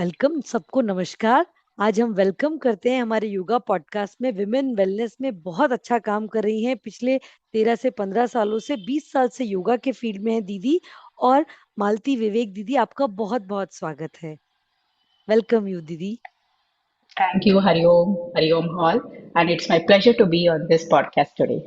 Welcome सबको नमस्कार। आज हम वेलकम करते हैं हमारे योगा पॉडकास्ट में विमेन वेलनेस में बहुत अच्छा काम कर रही हैं। पिछले 13 से 15 सालों से 20 साल से योगा के फील्ड में है दीदी। और मालती विवेक दीदी, आपका बहुत बहुत स्वागत है। वेलकम यू दीदी। Thank you, Hari Om Hall, and it's my pleasure to be on this podcast today.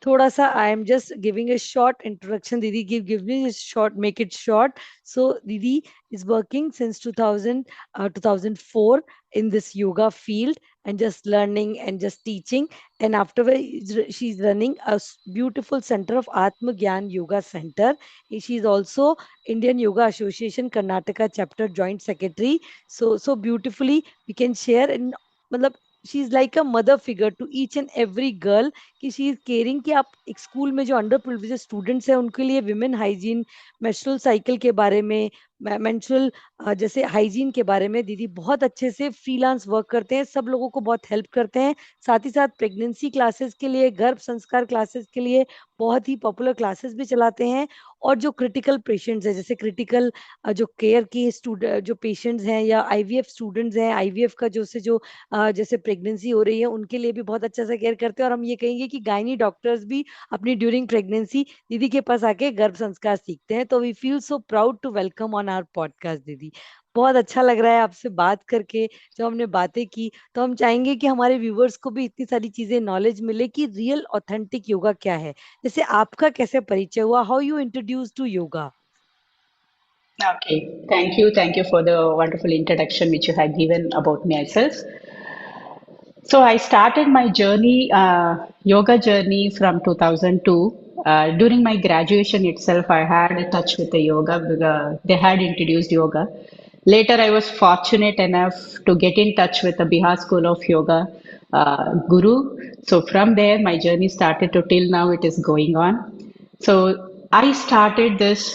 थोड़ा सा I am just giving a short introduction दीदी। Give me short, make it short. So दीदी is working since 2004 in this yoga field and just learning and just teaching, and afterwards she's running a beautiful center of Atma Gyan Yoga Center. She's also Indian Yoga Association Karnataka chapter joint secretary. So beautifully we can share, and मतलब she is like a mother figure to each and every girl, कि she is caring कि आप एक school में जो under privilege students हैं उनके लिए विमेन हाइजीन, मेंस्ट्रुअल साइकिल के बारे में, मेंस्ट्रुअल जैसे हाइजीन के बारे में दीदी बहुत अच्छे से फ्रीलांस वर्क करते हैं, सब लोगों को बहुत हेल्प करते हैं। साथ ही साथ प्रेगनेंसी क्लासेस के लिए, गर्भ संस्कार क्लासेस के लिए बहुत ही पॉपुलर क्लासेस भी चलाते हैं। और जो क्रिटिकल पेशेंट्स हैं, जैसे क्रिटिकल जो केयर की स्टूडेंट जो पेशेंट्स हैं या आईवीएफ स्टूडेंट्स हैं, आईवीएफ का जो जैसे प्रेगनेंसी हो रही है उनके लिए भी बहुत अच्छा से केयर करते हैं। और हम ये कहेंगे कि गायनी डॉक्टर्स भी अपनी ड्यूरिंग प्रेगनेंसी दीदी के पास आके गर्भ संस्कार सीखते हैं। तो we feel so proud to welcome on our podcast दीदी। बहुत अच्छा लग रहा है आपसे बात करके। जब हमने बातें की तो हम चाहेंगे कि हमारे व्यूवर्स को भी इतनी सारी चीजें नॉलेज मिले कि रियल ऑथेंटिक योगा क्या है। जैसे आपका कैसे परिचय हुआ, how you introduce to yoga? Okay, thank you for the wonderful introduction which you have given about myself. So I started my journey, yoga journey from 2002. During my graduation itself, I had a touch with the yoga because they had introduced yoga. Later, I was fortunate enough to get in touch with the Bihar School of Yoga guru. So from there, my journey started to till now it is going on. So I started this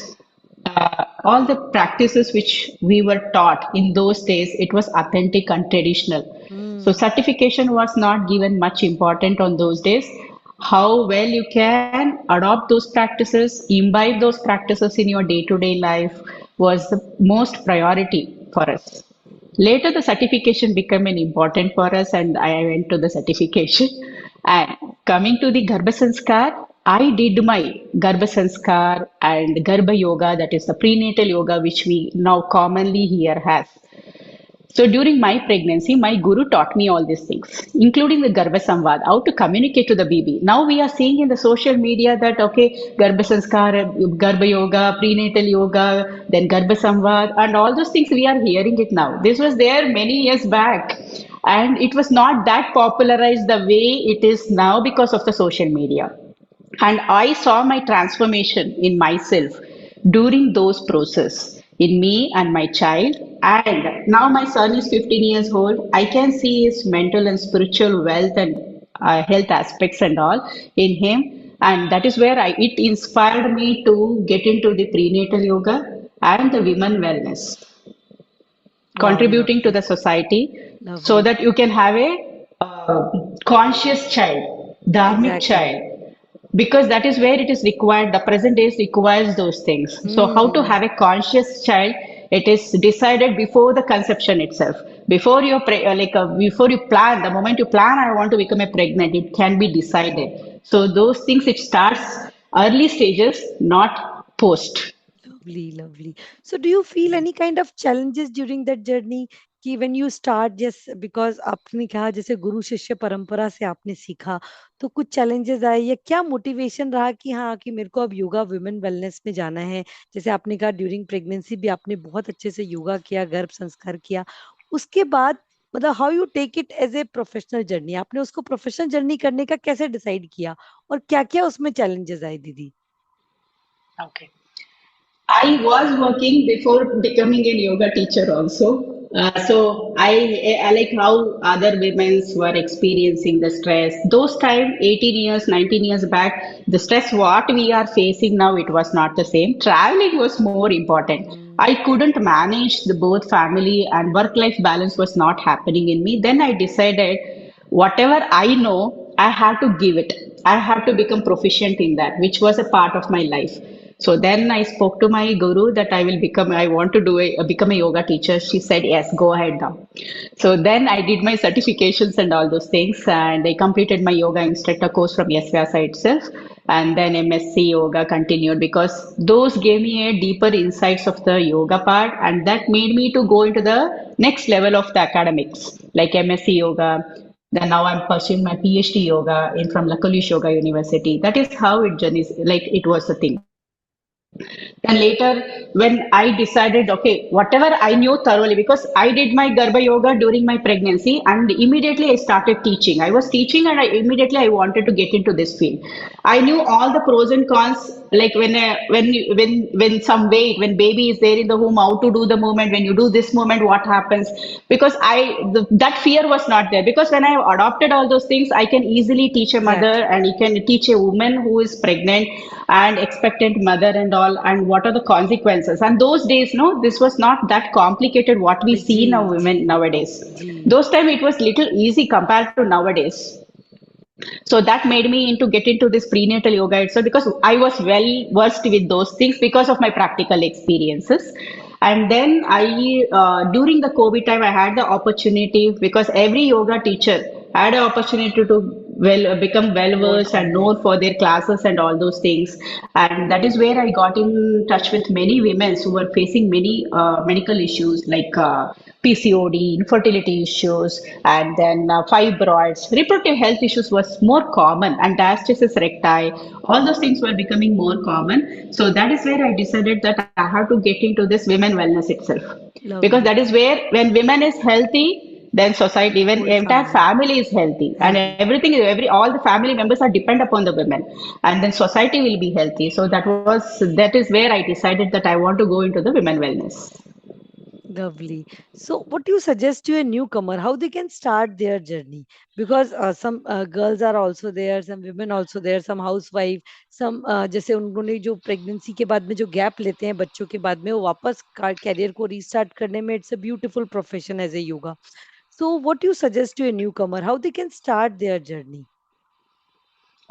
all the practices which we were taught in those days, it was authentic and traditional. So hmm. certification was not given much important on those days. How well you can adopt those practices, imbibe those practices in your day-to-day life was the most priority for us. Later, the certification became an important for us, and I went to the certification. And coming to the Garbha Sanskar, I did my Garbha Sanskar and Garbha Yoga, that is the prenatal yoga, which we now commonly here have. So during my pregnancy, my guru taught me all these things, including the Garbha Samvad, how to communicate to the baby. Now we are seeing in the social media that, okay, Garbha Sanskar, Garbha Yoga, prenatal yoga, then Garbha Samvad, and all those things we are hearing it now. This was there many years back. And it was not that popularized the way it is now because of the social media. And I saw my transformation in myself during those process in me and my child. And now my son is 15 years old. I can see his mental and spiritual wealth and health aspects and all in him. And that is where it inspired me to get into the prenatal yoga and the women wellness, wow, contributing to lovely. the society so lovely. that you can have a conscious child, dharmic exactly. child, because that is where it is required. The present days requires those things. So how to hmm. have a conscious child? It is decided before the conception itself. Before you before you plan, the moment you plan, I want to become a pregnant, it can be decided. So those things it starts early stages, not post. Lovely, lovely. So, do you feel any kind of challenges during that journey? कि when you start, just because आपने कहा जैसे गुरु शिष्य परंपरा से आपने सीखा, तो कुछ challenges आए या क्या motivation रहा कि हाँ कि मेरे को अब योगा वुमेन वेलनेस में जाना है? जैसे आपने कहा ड्यूरिंग प्रेगनेंसी भी आपने बहुत अच्छे से योगा किया, गर्भ संस्कार किया, उसके बाद मतलब how you take it as a professional journey, आपने उसको प्रोफेशनल जर्नी करने का कैसे डिसाइड किया और क्या क्या उसमें challenges आए दीदी? Okay. I was working before becoming a yoga teacher also. So I like how other women were experiencing the stress. Those time, 18 years, 19 years back, the stress what we are facing now, it was not the same. Traveling was more important. Hmm. I couldn't manage the both family and work-life balance was not happening in me. Then I decided whatever I know, I have to give it. I have to become proficient in that, which was a part of my life. So then I spoke to my guru that I want to become a yoga teacher. She said, yes, go ahead now. So then I did my certifications and all those things, and I completed my yoga instructor course from SVASA itself, and then MSc yoga continued because those gave me a deeper insights of the yoga part, and that made me to go into the next level of the academics, like MSc yoga. Then now I'm pursuing my PhD yoga in from Lakulish Yoga University. That is how it journeys, like it was the thing. Then later, when I decided, okay, whatever I knew thoroughly, because I did my Garbha yoga during my pregnancy, and immediately I started teaching. I was teaching, and immediately I wanted to get into this field. I knew all the pros and cons, like when some weight, when baby is there in the womb, how to do the movement. When you do this movement, what happens? Because that fear was not there. Because when I adopted all those things, I can easily teach a mother, Exactly. and you can teach a woman who is pregnant and expectant mother and all, and what are the consequences. And those days, no, this was not that complicated what we see ji now ji women nowadays. Ji Those time it was little easy compared to nowadays. So that made me into get into this prenatal yoga itself because I was well versed with those things because of my practical experiences. And then during the COVID time, I had the opportunity because every yoga teacher had an opportunity to become well work versed and online. known for their classes and all those things. And that is where I got in touch with many women who were facing many medical issues like PCOD, infertility issues, and then fibroids. Reproductive health issues was more common, and diastasis recti. All those things were becoming more common. So that is where I decided that I have to get into this women wellness itself, because that Lovely. is where when women is healthy, then society, even Whole entire family family is healthy, and healthy. everything, all the family members are depend upon the women, and then society will be healthy. So that is where I decided that I want to go into the women wellness. Lovely. So, what do you suggest to a newcomer how they can start their journey? Because some girls are also there, some women also there, some housewife, some जैसे उन्होंने जो pregnancy के बाद में जो gap लेते हैं बच्चों के बाद में वो वापस कैरियर को रीस्टार्ट करने में it's a beautiful profession as a yoga. So, what do you suggest to a newcomer how they can start their journey?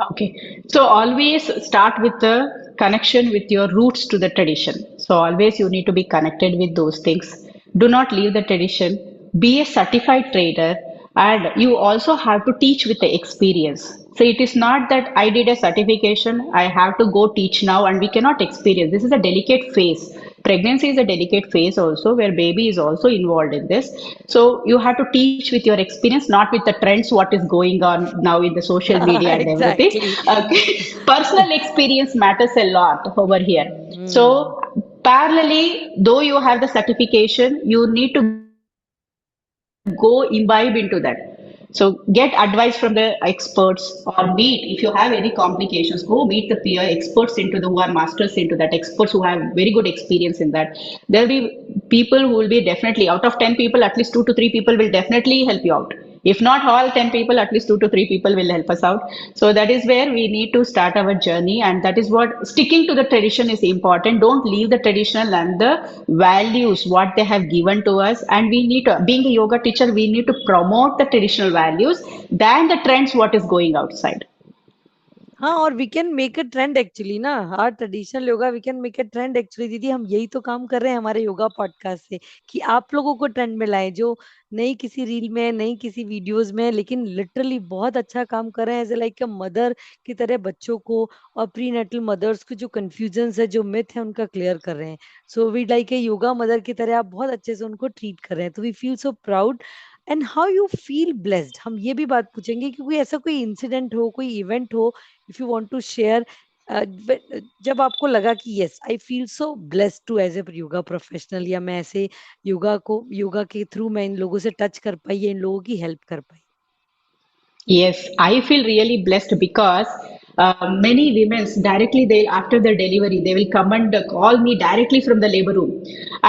Okay, so always start with the connection with your roots to the tradition. So always you need to be connected with those things. Do not leave the tradition. Be a certified trader, and you also have to teach with the experience. So it is not that I did a certification, I have to go teach now, and we cannot experience. This is a delicate phase. Pregnancy is a delicate phase also where baby is also involved in this. So you have to teach with your experience, not with the trends, what is going on now in the social media and everything. Exactly. Okay. Personal experience matters a lot over here. Hmm. So parallelly, though you have the certification, you need to go imbibe into that. So get advice from the experts or meet, if you have any complications, go meet the peer experts into the who are masters into that, experts who have very good experience in that. There'll be people who will be definitely out of 10 people, at least 2 to 3 people will definitely help you out. If not all 10 people, at least 2 to 3 people will help us out. So that is where we need to start our journey, and that is what sticking to the tradition is important. Don't leave the traditional and the values what they have given to us. And we need to, being a yoga teacher, we need to promote the traditional values than the trends what is going outside. हाँ और we can make a trend actually ना हाँ traditional yoga we can make a trend actually दीदी हम यही तो काम कर रहे हैं हमारे योगा पॉडकास्ट से कि आप लोगों को ट्रेंड में लाएं जो नई किसी रील में नई किसी वीडियोस में लेकिन लिटरली बहुत अच्छा काम कर रहे हैं एज लाइक अ मदर की तरह बच्चों को और प्री नेटल मदर्स को जो कंफ्यूजन है जो मिथ है उनका क्लियर कर रहे हैं so we like a yoga mother की तरह आप बहुत अच्छे से उनको ट्रीट कर रहे हैं तो we feel so proud and how you feel blessed हम ये भी बात पूछेंगे कि कोई ऐसा कोई इंसिडेंट हो कोई इवेंट हो if you want to share जब आपको लगा कि yes I feel so blessed to as a yoga professional या मैं ऐसे योगा के थ्रू मैं इन लोगों से टच कर पाई या इन लोगों की हेल्प कर पाई. Yes, I feel really blessed because many women directly they after the delivery they will come and call me directly from the labor room,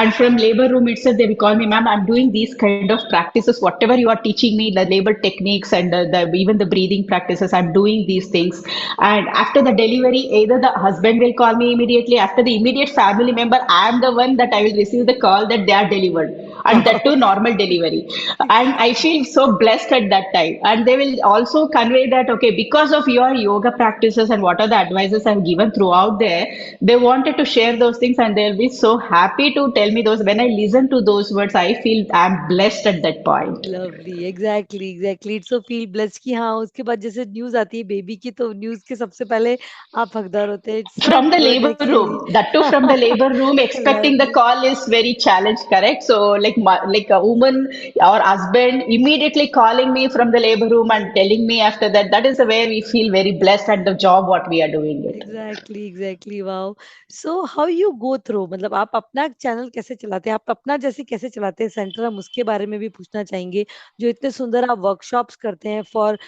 and from labor room itself they will call me, ma'am, I'm doing these kind of practices, whatever you are teaching me, the labor techniques and even the breathing practices, I'm doing these things. And after the delivery, either the husband will call me immediately, after the immediate family member, I am the one that I will receive the call that they are delivered. and that too normal delivery. And I feel so blessed at that time. And they will also convey that, okay, because of your yoga practices and what are the advices I've given throughout there, they wanted to share those things and they'll be so happy to tell me those. When I listen to those words, I feel I'm blessed at that point. Lovely exactly exactly it's so feel blessed कि हाँ उसके बाद जैसे news आती है baby की तो news के सबसे पहले आप हकदार होते हैं it's so From the good labor actually room, that too from the labor room, expecting the lovely call is very challenge, correct? So, like a woman or husband immediately calling me from the labor room and telling me after that, that is where we feel very blessed at the job what we are doing it. Exactly exactly wow so how you go through मतलब आप अपना channel कैसे चलाते हैं आप अपना जैसे कैसे चलाते हैं सेंटर हम उसके बारे में भी पूछना चाहेंगे जो इतने सुंदर आप वर्कशॉप्स करते हैं फॉर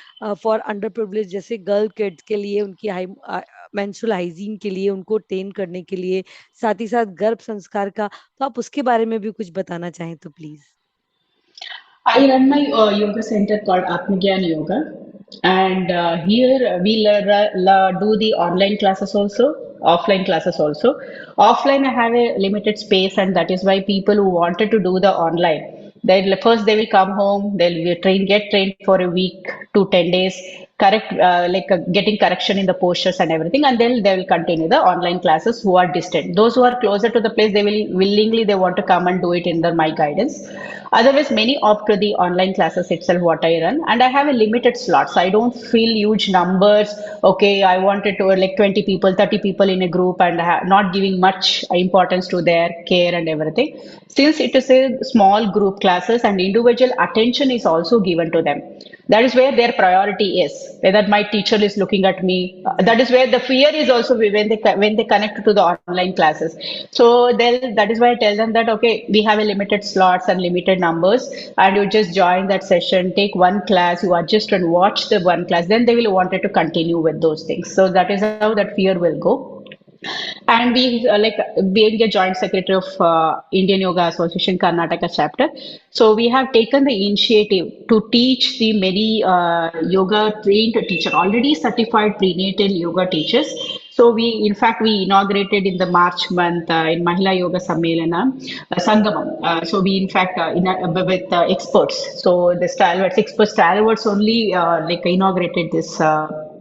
फॉर अंडर प्रिविलेज जैसे गर्ल किड्स के लिए उनकी हाई मेंस्ट्रुअल हाइजीन के लिए उनको टेन करने के लिए साथ ही साथ गर्भ संस्कार का तो आप उसके बारे में भी कुछ बताना चाहें तो please I run my yoga center called Atmagyan Yoga, and here we do the online classes also, offline classes also. Offline, I have a limited space, and that is why people who wanted to do the online, they will come home, they'll get trained for a week to 10 days, correct getting correction in the postures and everything, and then they will continue the online classes who are distant. Those who are closer to the place, they will willingly they want to come and do it under my guidance. Otherwise, many opt to the online classes itself, what I run, and I have a limited slots. I don't feel huge numbers. Okay, I wanted to like 20 people, 30 people in a group, and not giving much importance to their care and everything. Since it is a small group classes and individual attention is also given to them. That is where their priority is. Whether my teacher is looking at me, that is where the fear is also when they connect to the online classes. So that is why I tell them that okay, we have a limited slots and limited numbers, and you just join that session, take one class, you adjust and watch the one class, then they will wanted to continue with those things. So that is how that fear will go. And we like being a joint secretary of Indian Yoga Association Karnataka chapter. So we have taken the initiative to teach the many yoga trained teacher, already certified prenatal yoga teachers. So in fact, we inaugurated in the March month in Mahila Yoga Sammelana, Sangamam. So we, in fact, with experts. So the stalwarts, expert stalwarts only inaugurated this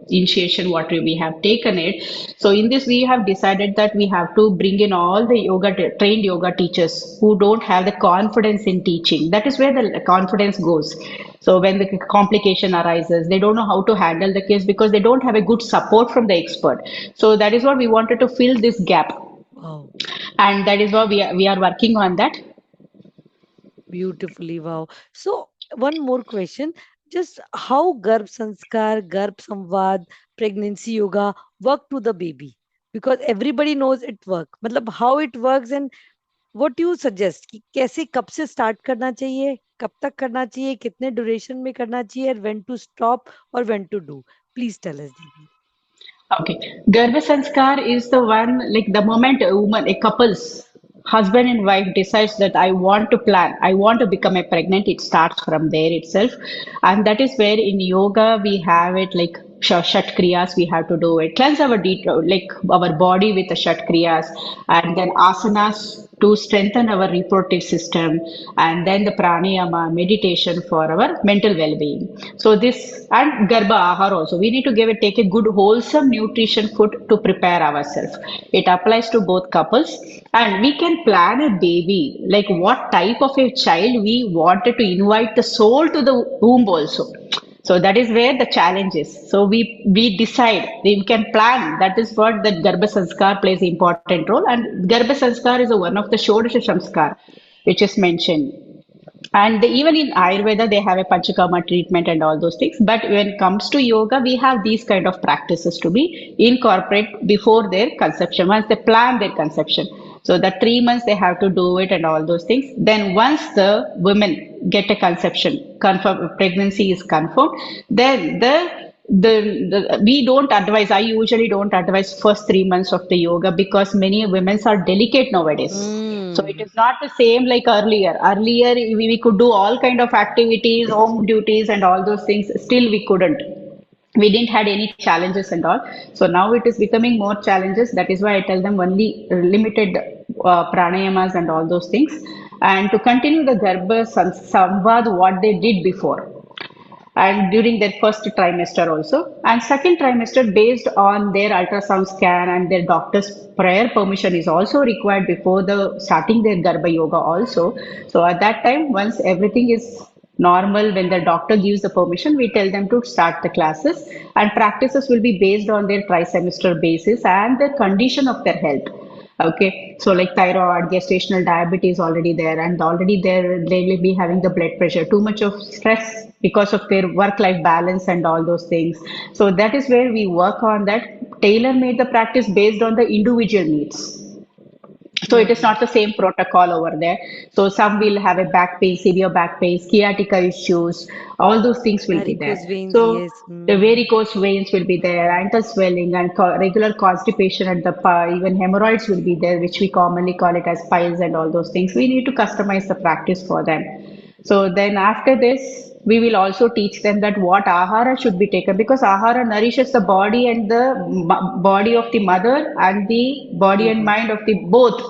initiation what we have taken it. So in this we have decided that we have to bring in all the trained yoga teachers who don't have the confidence in teaching. That is where the confidence goes. So when the complication arises, they don't know how to handle the case because they don't have a good support from the expert. So that is what we wanted to fill this gap, wow and that is why we are working on that. Beautifully, wow. So, one more question. Just how Garbh Sanskar, Garbh Samvad, pregnancy yoga work to the baby? Because everybody knows it work. मतलब how it works and what you suggest कि कैसे कब से start करना चाहिए, कब तक करना चाहिए, कितने duration में करना चाहिए, and when to stop or when to do. Please tell us, Didi. Okay. Garbha Sanskar is the one, like the moment a couple's husband and wife decides that I want to plan, I want to become a pregnant, it starts from there itself. And that is where in yoga we have it like shat kriyas, we have to do it. Cleanse like our body with the shat kriyas, and then asanas to strengthen our reproductive system, and then the pranayama meditation for our mental well-being. So this and garbha ahar also, we need to take a good wholesome nutrition food to prepare ourselves. It applies to both couples, and we can plan a baby like what type of a child we wanted to invite the soul to the womb also. So that is where the challenge is. So we decide, we can plan. That is what the Garbha Sanskar plays an important role. And Garbha Sanskar is one of the Shodasha Sanskar, which is mentioned. And even in Ayurveda, they have a Panchakarma treatment and all those things. But when it comes to yoga, we have these kind of practices to be incorporate before their conception, once they plan their conception. So the 3 months they have to do it and all those things. Then once the women get a conception, pregnancy is confirmed, then we don't advise, I usually don't advise first 3 months of the yoga because many women are delicate nowadays. So it Mm. is not the same like earlier. Earlier we could do all kind of activities, home duties and all those things. Still we couldn't. We didn't had any challenges and all. So now it is becoming more challenges. That is why I tell them only limited pranayamas and all those things. and to continue the Garbha Samvad what they did before and during their first trimester also, and second trimester based on their ultrasound scan and their doctor's prior permission is also required before the starting their Garbha yoga also. So at that time, once everything is normal, when the doctor gives the permission, we tell them to start the classes, and practices will be based on their tri-semester basis and the condition of their health. Okay, so like thyroid, gestational diabetes already there, and already there they will be having the blood pressure, too much of stress because of their work-life balance and all those things. So that is where we work on that, tailor-made the practice based on the individual needs. So it is Lovely. not the same protocol over there. So some will have a back pain, severe back pain, sciatica issues, all those things will be there. Varicose veins, So yes. the Hmm. varicose veins will be there, ankle swelling and regular constipation and the even hemorrhoids will be there, which we commonly call it as piles and all those things. We need to customize the practice for them. So then after this, we will also teach them that what ahara should be taken because ahara nourishes the body and the body of the mother and the body and Baby. mind of the both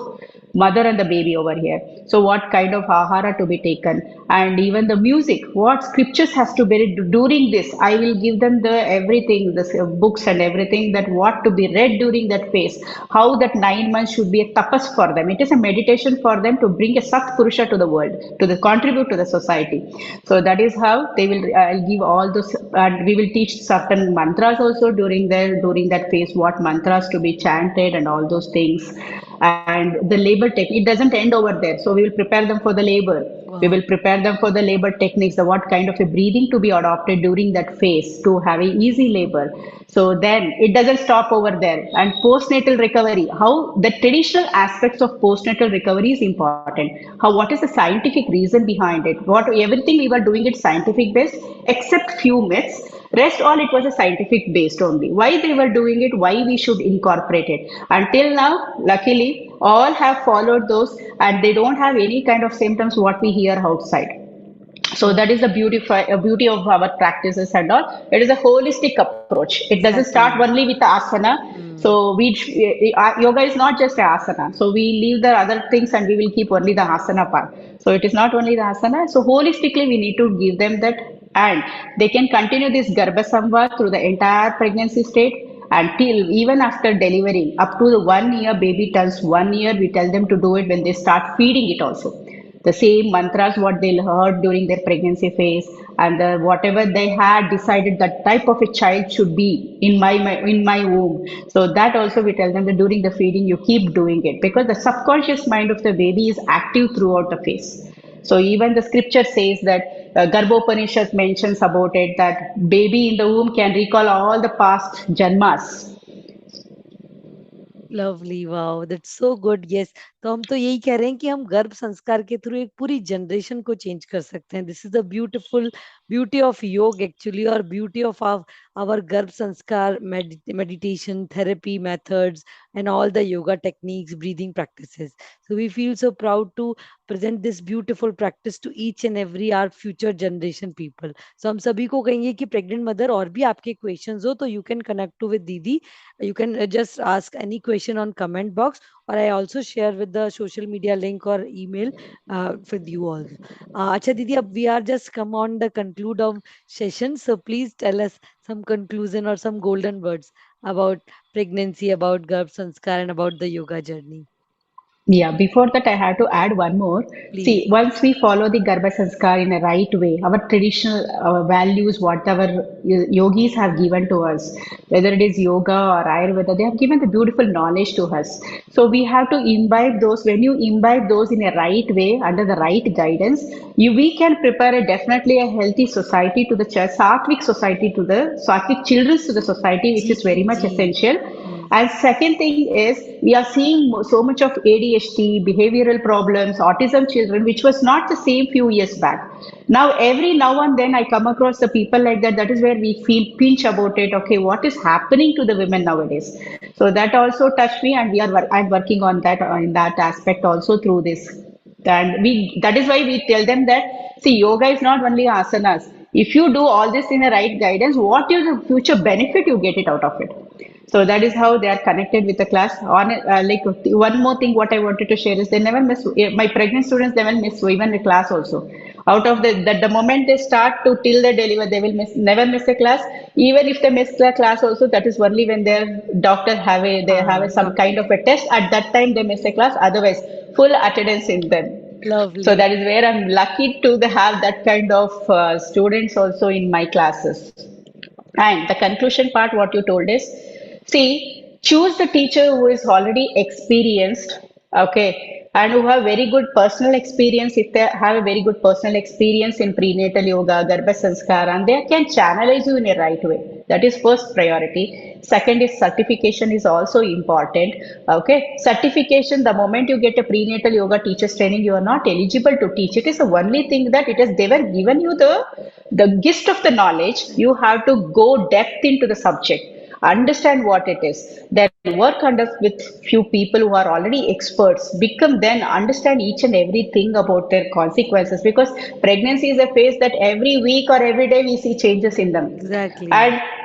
mother and the baby over here. So what kind of ahara to be taken and even the music, what scriptures has to be read during this. I will give them the everything, the books and everything that what to be read during that phase. How that 9 months should be a tapas for them. It is a meditation for them to bring a Sat Purusha to the world, to the contribute to the society. So that is how they will. I'll give all those, and we will teach certain mantras also during that phase. What mantras to be chanted and all those things, and the labor technique. It doesn't end over there. So we will prepare them for the labor. We will Wow. prepare them for the labor techniques, the what kind of a breathing to be adopted during that phase to have a easy labor. So then it doesn't stop over there. And postnatal recovery, how the traditional aspects of postnatal recovery is important. How what is the scientific reason behind it? What everything we were doing it scientific based, except few myths. Rest all it was a scientific based only. Why they were doing it, why we should incorporate it. Until now, luckily, all have followed those and they don't have any kind of symptoms what we hear outside. So that is the Lovely. beauty of our practices and all. It is a holistic approach. It doesn't start Exactly. only with the asana. Hmm. So yoga is not just a asana. So we leave the other things and we will keep only the asana part. So it is not only the asana. So holistically, we need to give them that, and they can continue this Garbha Samvad through the entire pregnancy state until even after delivering up to the 1 year baby turns 1 year. We tell them to do it when they start feeding it also the same mantras what they heard during their pregnancy phase and whatever they had decided that type of a child should be in my womb. So that also we tell them that during the feeding you keep doing it because the subconscious mind of the baby is active throughout the phase. So even the scripture says that Garbhopanishad mentions about it that baby in the womb can recall all the past janmas. Lovely wow that's so good yes तो हम तो यही कह रहे हैं कि हम गर्भ संस्कार के थ्रू एक पूरी जनरेशन को चेंज कर सकते हैं this is the beautiful beauty of योग एक्चुअली और ब्यूटी ऑफ आवर गर्भ संस्कार meditation therapy methods and all the yoga techniques breathing practices so we feel so proud to present this beautiful practice to each and every our future generation people so हम सभी को कहेंगे कि pregnant mother और भी आपके questions हो तो you can connect to with दीदी you can just ask any question on comment box or I also share with the social media link or email with you all acha didi ab we are just come on the conclude of session so please tell us some conclusion or some golden words about pregnancy about garb sanskar and about the yoga journey Yeah, before that, I have to add one more. See, please once we follow the Garbha Sanskar in a right way, our traditional values, what our yogis have given to us, whether it is yoga or Ayurveda, they have given the beautiful knowledge to us. So we have to imbibe those. When you imbibe those in a right way, under the right guidance, we can prepare definitely a healthy society to the church, Sattvic society to the Sattvic children to the society, which ji is very much ji essential. hmm. And second thing is we are seeing so much of ADHD, behavioral problems, autism children, which was not the same few years back. Now every now and then I come across the people like that. That is where we feel pinch about it. Okay, what is happening to the women nowadays? So that also touched me, and I'm working on that in that aspect also through this. And we that is why we tell them that see yoga is not only asanas. If you do all this in the right guidance, what is the future benefit you get it out of it? So that is how they are connected with the class. On like one more thing, what I wanted to share is they never miss. My pregnant students never miss even the class also. Out of the moment they start to till they deliver, they will never miss a class. Even if they miss the class also, that is only when their doctor have some kind Doctor. of a test. At that time they miss a class. Otherwise, full attendance in them. So Lovely. that is where I'm lucky to have that kind of students also in my classes. And the conclusion part, what you told is, see, choose the teacher who is already experienced, okay, and who have very good personal experience. If they have a very good personal experience in prenatal yoga, Garbha sanskar, and they can channelize you in a right way. That is first priority. Second is certification is also important. Okay, certification. The moment you get a prenatal yoga teachers training, you are not eligible to teach. It is the only thing that it is they were given you the gist of the knowledge. You have to go depth into the subject, understand what it is, then work under with few people who are already experts, become then understand each and everything about their consequences, because pregnancy is a phase that every week or every day we see changes in them. Exactly.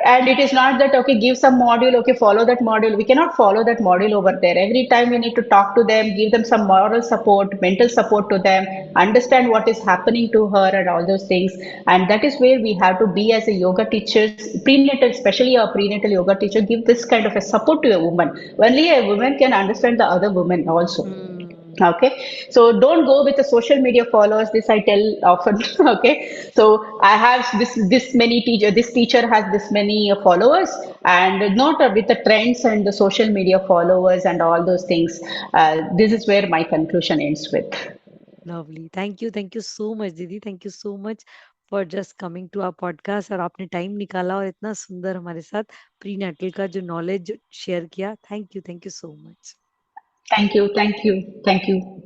And it is not that okay, give some module, okay, follow that module. We cannot follow that module over there. Every time we need to talk to them, give them some moral support, mental support to them, understand what is happening to her and all those things. And that is where we have to be as a yoga teachers, prenatal, especially a prenatal yoga teacher, give this kind of a support to a woman. Only a woman can understand the other woman also. Hmm. Okay, so don't go with the social media followers. This I tell often. Okay, so I have this many teacher. This teacher has this many followers, and not with the trends and the social media followers and all those things. This is where my conclusion ends with. Lovely. Thank you so much, दीदी. Thank you so much for just coming to our podcast और आपने time निकाला और इतना सुंदर हमारे साथ pre natal का जो नॉलेज शेयर किया. Thank you so much. Thank you, thank you, thank you.